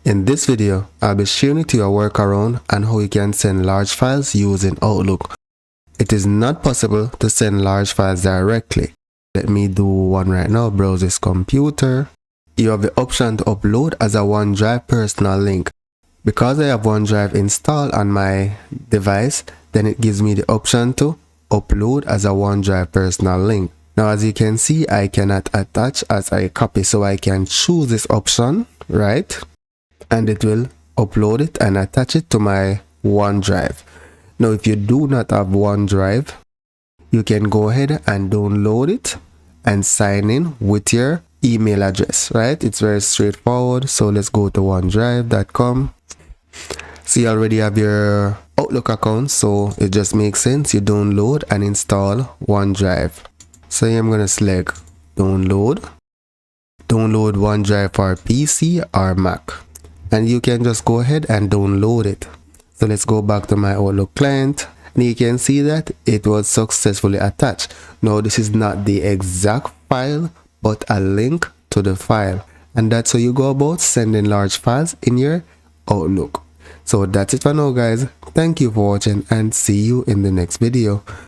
In this video, I'll be sharing with you a workaround on how you can send large files using Outlook. It is not possible to send large files directly. Let me do one right now. Browse this computer. You have the option to upload as a OneDrive personal link. Because I have OneDrive installed on my device, then it gives me the option to upload as a OneDrive personal link. Now as you can see, I cannot attach as I copy, so I can choose this option, right? And it will upload it and attach it to my OneDrive. Now if you do not have OneDrive, you can go ahead and download it and sign in with your email address, right? It's very straightforward. So let's go to OneDrive.com. So you already have your Outlook account, so it just makes sense you download and install OneDrive. So I'm going to select download OneDrive for PC or Mac, and you can just go ahead and download it. So let's go back to my Outlook client, and you can see that it was successfully attached. Now this is not the exact file, but a link to the file, and that's how you go about sending large files in your Outlook. So that's it for now, guys. Thank you for watching and see you in the next video.